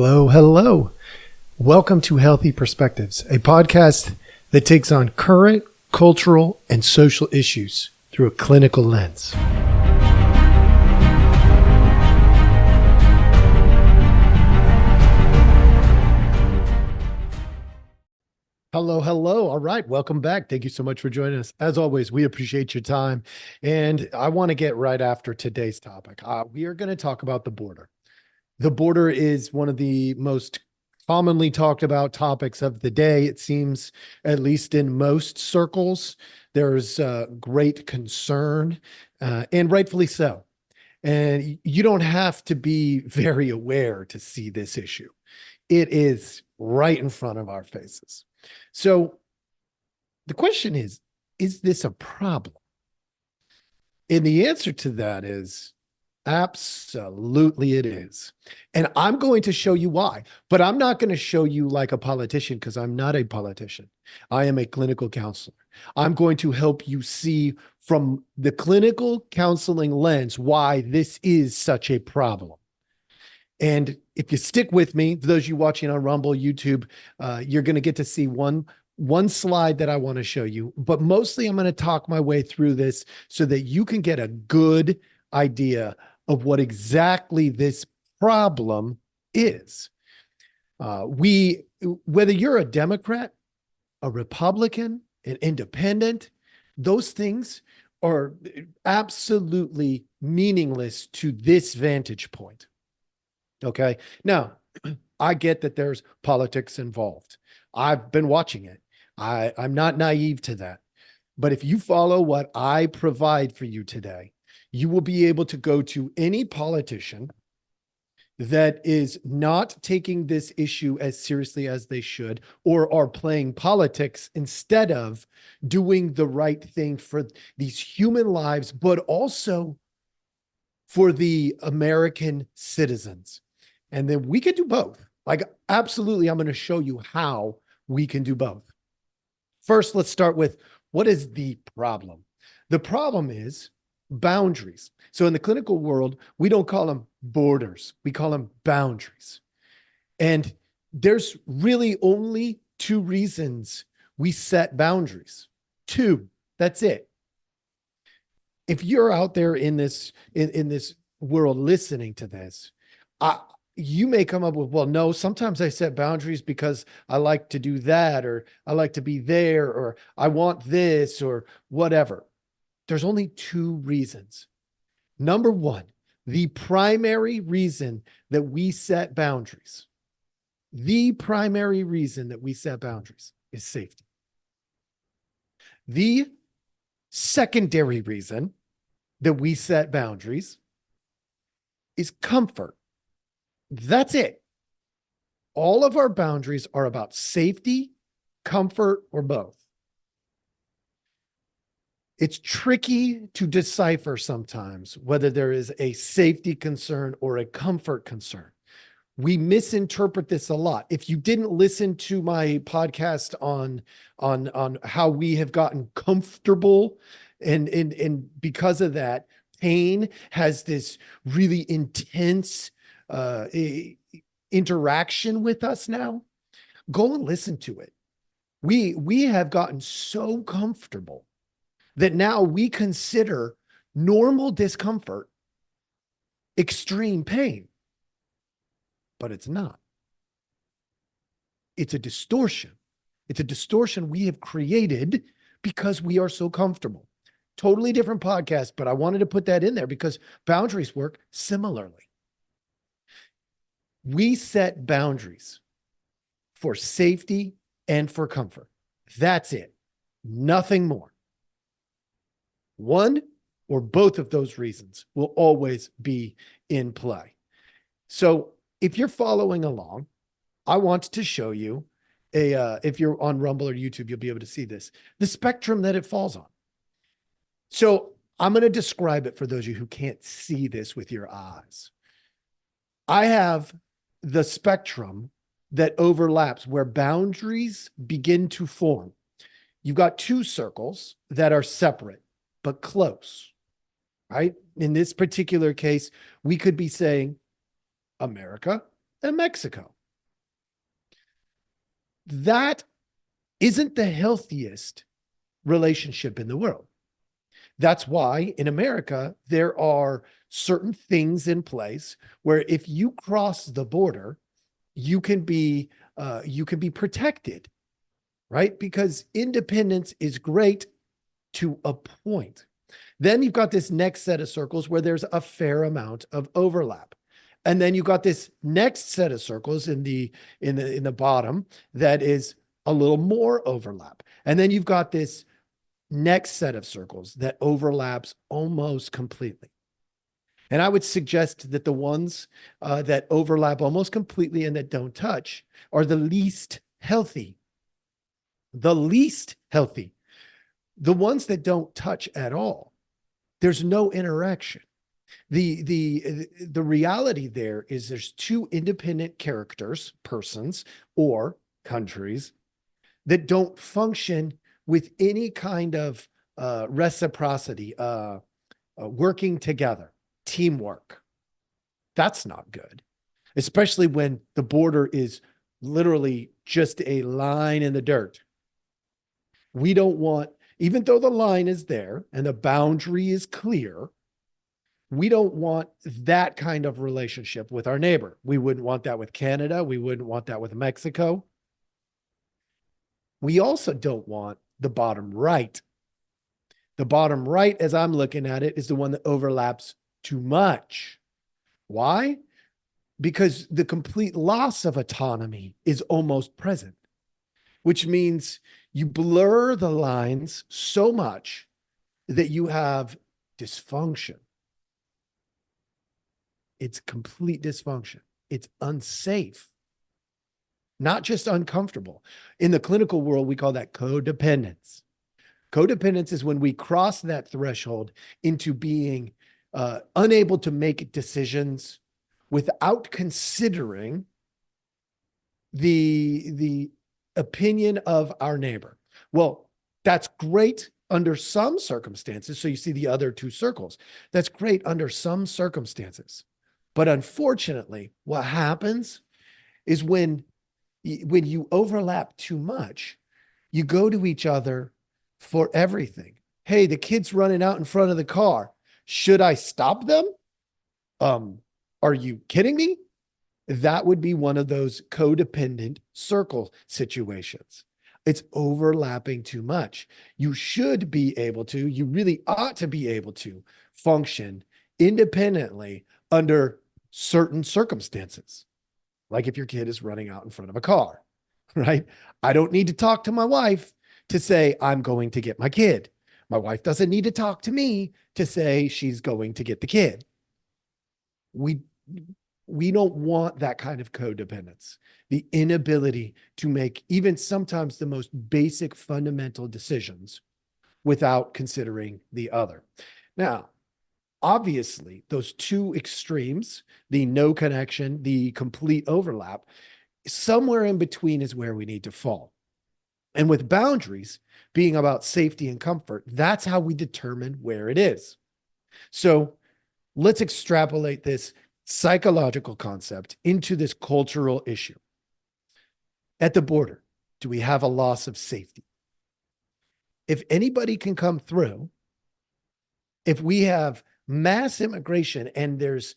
Hello, hello. Welcome to Healthy Perspectives, a podcast that takes on current cultural and social issues through a clinical lens. Hello, hello. All right. Welcome back. Thank you so much for joining us. As always, we appreciate your time. And I want to get right after today's topic. We are going to talk about the border. The border is one of the most commonly talked about topics of the day. It seems, at least in most circles, there's great concern, and rightfully so. And you don't have to be very aware to see this issue. It is right in front of our faces. So the question is this a problem? And the answer to that is absolutely it is. And I'm going to show you why, but I'm not going to show you like a politician because I'm not a politician. I am a clinical counselor. I'm going to help you see from the clinical counseling lens why this is such a problem. And if you stick with me, for those of you watching on Rumble, YouTube, you're going to get to see one slide that I want to show you, but mostly I'm going to talk my way through this so that you can get a good idea of what exactly this problem is. Whether you're a Democrat, a Republican, an independent, those things are absolutely meaningless to this vantage point. Okay. Now, I get that there's politics involved. I've been watching it. I'm not naive to that. But if you follow what I provide for you today, you will be able to go to any politician that is not taking this issue as seriously as they should, or are playing politics instead of doing the right thing for these human lives, but also for the American citizens. And then we can do both. Like, absolutely, I'm going to show you how we can do both. First, let's start with what is the problem? The problem is boundaries. So in the clinical world, we don't call them borders. We call them boundaries. And there's really only two reasons we set boundaries. Two, that's it. If you're out there in this world listening to this, you may come up with, well, no, sometimes I set boundaries because I like to do that, or I like to be there, or I want this, or whatever. There's only two reasons. Number one, the primary reason that we set boundaries, is safety. The secondary reason that we set boundaries is comfort. That's it. All of our boundaries are about safety, comfort, or both. It's tricky to decipher sometimes whether there is a safety concern or a comfort concern. We misinterpret this a lot. If you didn't listen to my podcast on how we have gotten comfortable, and because of that, pain has this really intense interaction with us now, go and listen to it. We have gotten so comfortable that now we consider normal discomfort extreme pain, but it's not. It's a distortion. It's a distortion we have created because we are so comfortable. Totally different podcast, but I wanted to put that in there because boundaries work similarly. We set boundaries for safety and for comfort. That's it. Nothing more. One or both of those reasons will always be in play. So if you're following along, I want to show you if you're on Rumble or YouTube, you'll be able to see this, the spectrum that it falls on. So I'm going to describe it for those of you who can't see this with your eyes. I have the spectrum that overlaps where boundaries begin to form. You've got two circles that are separate but close, right? In this particular case, we could be saying America and Mexico. That isn't the healthiest relationship in the world. That's why in America, there are certain things in place where if you cross the border, you can be protected, right? Because independence is great to a point. Then you've got this next set of circles where there's a fair amount of overlap. And then you've got this next set of circles in the bottom that is a little more overlap. And then you've got this next set of circles that overlaps almost completely. And I would suggest that the ones that overlap almost completely and that don't touch are the least healthy. The least healthy. The ones that don't touch at all. There's no interaction. The reality there is there's two independent characters, persons, or countries that don't function with any kind of reciprocity, working together, teamwork. That's not good, especially when the border is literally just a line in the dirt. We don't want, even though the line is there and the boundary is clear, we don't want that kind of relationship with our neighbor. We wouldn't want that with Canada. We wouldn't want that with Mexico. We also don't want the bottom right. The bottom right, as I'm looking at it, is the one that overlaps too much. Why? Because the complete loss of autonomy is almost present, which means you blur the lines so much that you have dysfunction. It's complete dysfunction. It's unsafe, not just uncomfortable. In the clinical world, we call that codependence. Codependence is when we cross that threshold into being unable to make decisions without considering the opinion of our neighbor. Well, that's great under some circumstances. So you see the other two circles. That's great under some circumstances. But unfortunately, what happens is when you overlap too much, you go to each other for everything. Hey, the kid's running out in front of the car. Should I stop them? Are you kidding me? That would be one of those codependent circle situations. It's overlapping too much. You should be able to, you really ought to be able to function independently under certain circumstances. Like if your kid is running out in front of a car, right? I don't need to talk to my wife to say, I'm going to get my kid. My wife doesn't need to talk to me to say she's going to get the kid. We don't want that kind of codependence, the inability to make even sometimes the most basic fundamental decisions without considering the other. Now, obviously, those two extremes, the no connection, the complete overlap, somewhere in between is where we need to fall. And with boundaries being about safety and comfort, that's how we determine where it is. So let's extrapolate this psychological concept into this cultural issue. At the border, do we have a loss of safety? If anybody can come through, if we have mass immigration and there's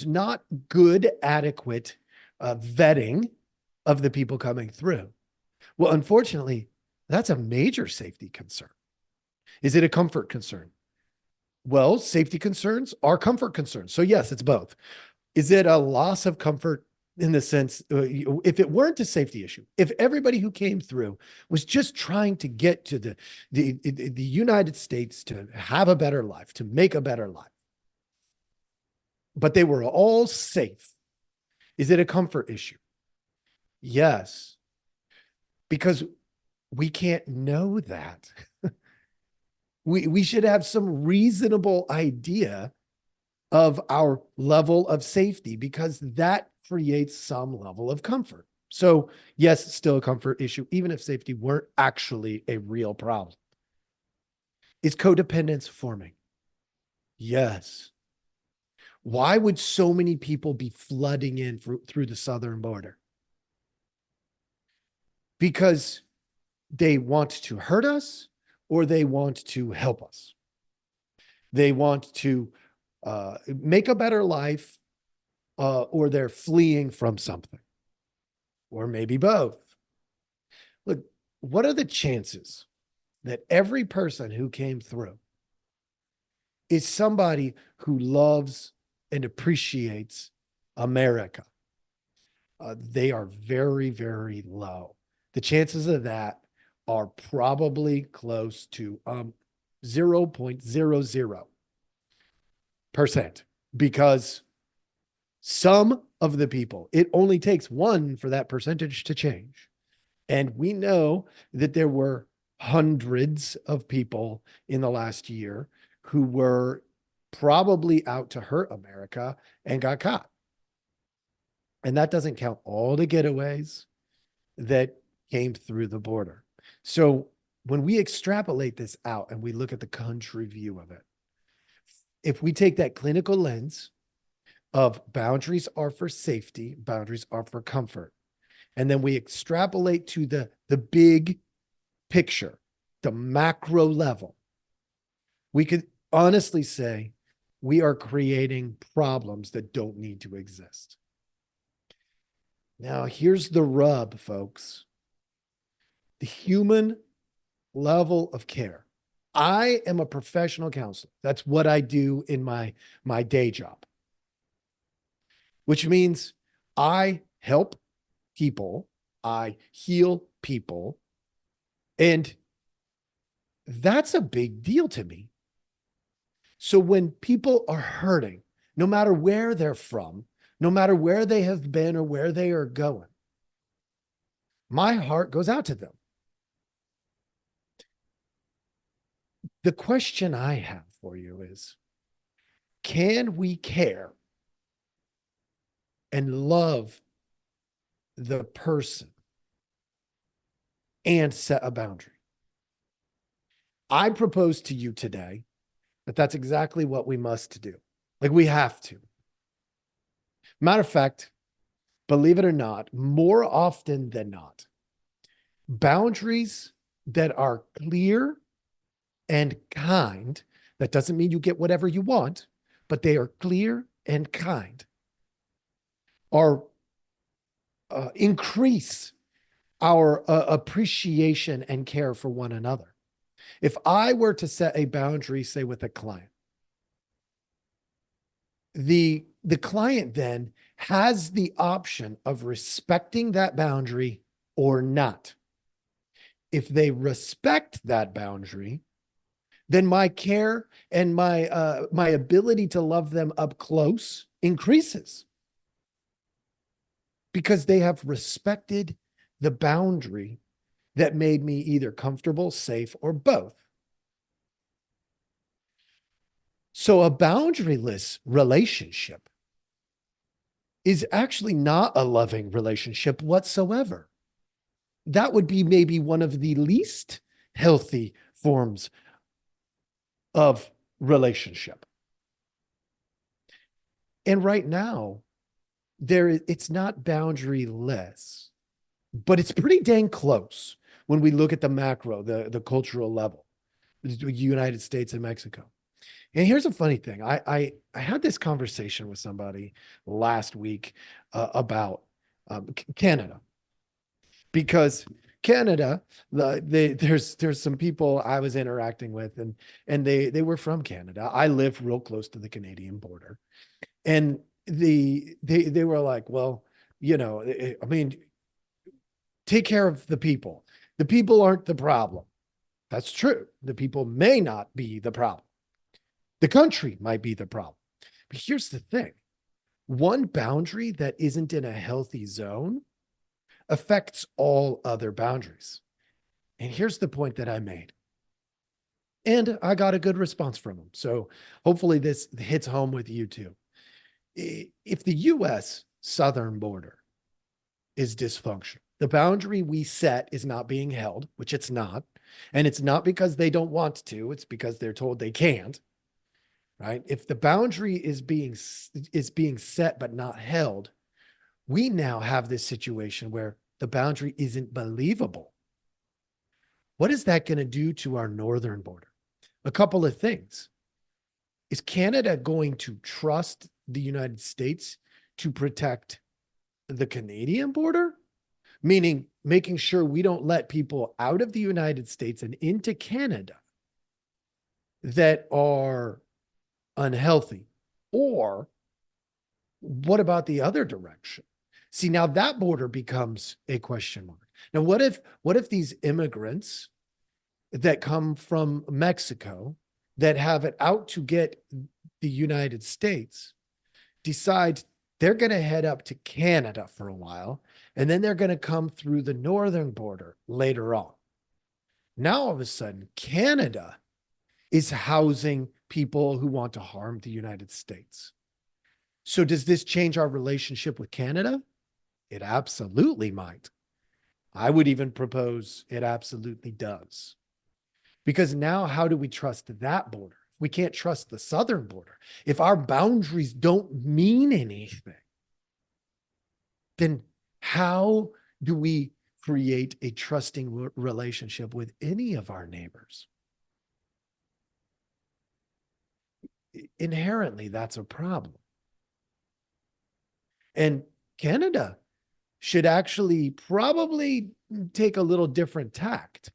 not good, adequate vetting of the people coming through, well, unfortunately, that's a major safety concern. Is it a comfort concern? Well, safety concerns are comfort concerns. So yes, it's both. Is it a loss of comfort in the sense, if it weren't a safety issue, if everybody who came through was just trying to get to the United States to have a better life, to make a better life, but they were all safe, is it a comfort issue? Yes, because we can't know that. We should have some reasonable idea of our level of safety because that creates some level of comfort. So yes, it's still a comfort issue, even if safety weren't actually a real problem. Is codependence forming? Yes. Why would so many people be flooding in through the southern border? because they want to hurt us or they want to help us. They want to make a better life, or they're fleeing from something, or maybe both. Look, what are the chances that every person who came through is somebody who loves and appreciates America? They are very, very low. The chances of that are probably close to 0.00%, because some of the people, it only takes one for that percentage to change. And we know that there were hundreds of people in the last year who were probably out to hurt America and got caught. And that doesn't count all the getaways that came through the border. So when we extrapolate this out and we look at the country view of it, if we take that clinical lens of boundaries are for safety, boundaries are for comfort, and then we extrapolate to the big picture, the macro level, we could honestly say we are creating problems that don't need to exist. Now, here's the rub, folks. The human level of care. I am a professional counselor. That's what I do in my day job, which means I help people, I heal people, and that's a big deal to me. So when people are hurting, no matter where they're from, no matter where they have been or where they are going, my heart goes out to them. The question I have for you is, can we care and love the person and set a boundary? I propose to you today that that's exactly what we must do. Like, we have to. Matter of fact, believe it or not, more often than not, boundaries that are clear and kind, that doesn't mean you get whatever you want, but they are clear and kind, are increase our appreciation and care for one another. If I were to set a boundary, say with a client, the client then has the option of respecting that boundary or not. If they respect that boundary, then my care and my ability to love them up close increases, because they have respected the boundary that made me either comfortable, safe, or both. So a boundaryless relationship is actually not a loving relationship whatsoever. That would be maybe one of the least healthy forms of relationship. And right now, it's not boundaryless, but it's pretty dang close when we look at the macro, the cultural level, the United States and Mexico. And here's a funny thing. I had this conversation with somebody last week about Canada, because Canada, there's some people I was interacting with, and they were from Canada. I live real close to the Canadian border, and they were like, well, I mean, take care of the people. The people aren't the problem. That's true. The people may not be the problem. The country might be the problem. But here's the thing. One boundary that isn't in a healthy zone affects all other boundaries. And here's the point that I made. And I got a good response from him. So hopefully this hits home with you too. If the US southern border is dysfunctional, the boundary we set is not being held, which it's not. And it's not because they don't want to, it's because they're told they can't. Right? If the boundary is being set but not held, we now have this situation where the boundary isn't believable. What is that going to do to our northern border? A couple of things. Is Canada going to trust the United States to protect the Canadian border? Meaning making sure we don't let people out of the United States and into Canada that are unhealthy? Or what about the other direction? See, now that border becomes a question mark. Now, what if these immigrants that come from Mexico that have it out to get the United States decide they're going to head up to Canada for a while, and then they're going to come through the northern border later on? Now, all of a sudden, Canada is housing people who want to harm the United States. So does this change our relationship with Canada? It absolutely might. I would even propose it absolutely does. Because now, how do we trust that border? We can't trust the southern border. If our boundaries don't mean anything, then how do we create a trusting relationship with any of our neighbors? Inherently, that's a problem. And Canada should actually probably take a little different tact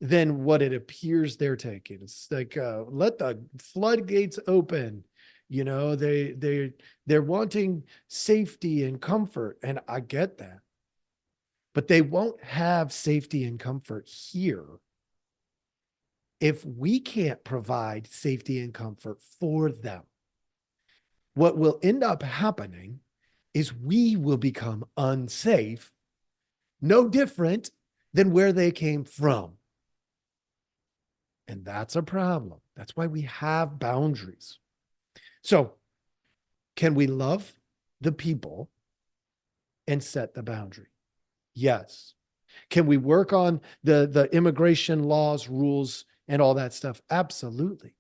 than what it appears they're taking. It's like, let the floodgates open. You know, they're wanting safety and comfort, and I get that. But they won't have safety and comfort here if we can't provide safety and comfort for them. What will end up happening is we will become unsafe, no different than where they came from. And that's a problem. That's why we have boundaries. So, can we love the people and set the boundary? Yes. Can we work on the immigration laws, rules, and all that stuff? Absolutely.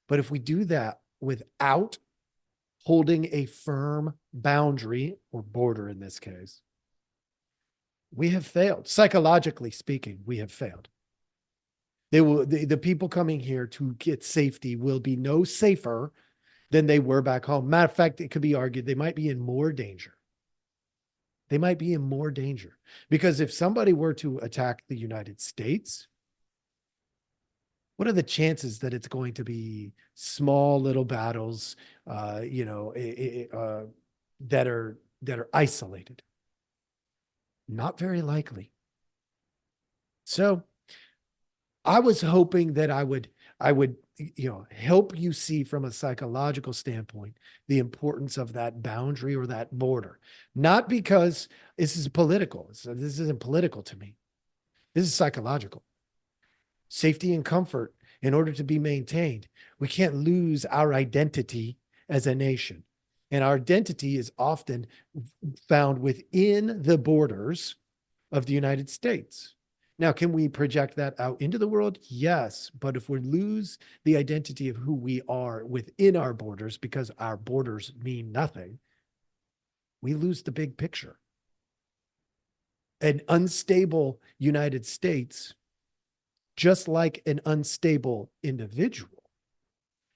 But if we do that without holding a firm boundary, or border in this case, we have failed. Psychologically speaking, we have failed. The people coming here to get safety will be no safer than they were back home. Matter of fact, it could be argued they might be in more danger. They might be in more danger because if somebody were to attack the United States, what are the chances that it's going to be small little battles, that are isolated? Not very likely. So I was hoping that I would, help you see from a psychological standpoint the importance of that boundary or that border. Not because this is political. So this isn't political to me. This is psychological. Safety and comfort, in order to be maintained, we can't lose our identity as a nation. And our identity is often found within the borders of the United States. Now, can we project that out into the world? Yes. But if we lose the identity of who we are within our borders because our borders mean nothing, we lose the big picture. An unstable United States, just like an unstable individual,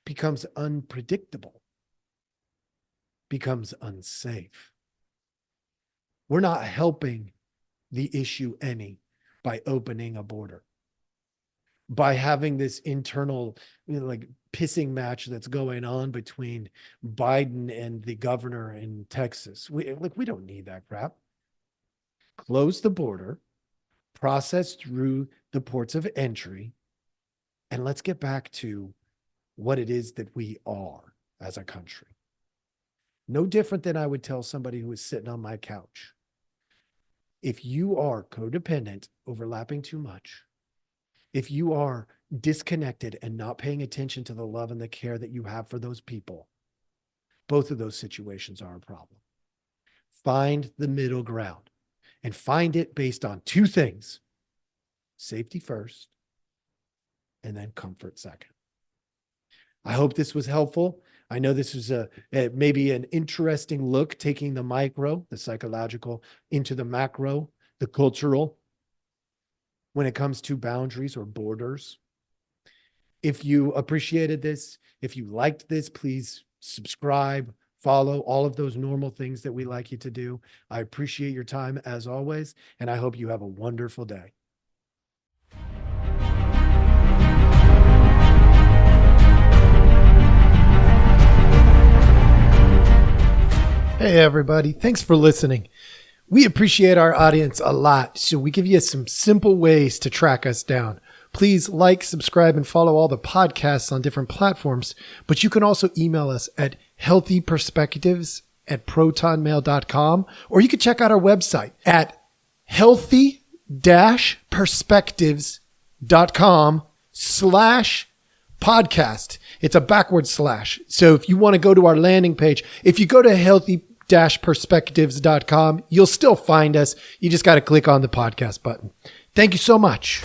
becomes unpredictable, becomes unsafe. We're not helping the issue any by opening a border, by having this internal, pissing match that's going on between Biden and the governor in Texas. We don't need that crap. Close the border, process through the ports of entry, and let's get back to what it is that we are as a country. No different than I would tell somebody who is sitting on my couch. If you are codependent, overlapping too much, if you are disconnected and not paying attention to the love and the care that you have for those people, both of those situations are a problem. Find the middle ground and find it based on two things: safety first, and then comfort second. I hope this was helpful. I know this was maybe an interesting look, taking the micro, the psychological, into the macro, the cultural, when it comes to boundaries or borders. If you appreciated this, if you liked this, please subscribe, follow, all of those normal things that we like you to do. I appreciate your time as always, and I hope you have a wonderful day. Hey, everybody. Thanks for listening. We appreciate our audience a lot, so we give you some simple ways to track us down. Please like, subscribe, and follow all the podcasts on different platforms, but you can also email us at healthyperspectives@protonmail.com, or you can check out our website at healthy-perspectives.com/podcast. It's a backward slash. So if you want to go to our landing page, if you go to healthy-perspectives.com, you'll still find us. You just got to click on the podcast button. Thank you so much.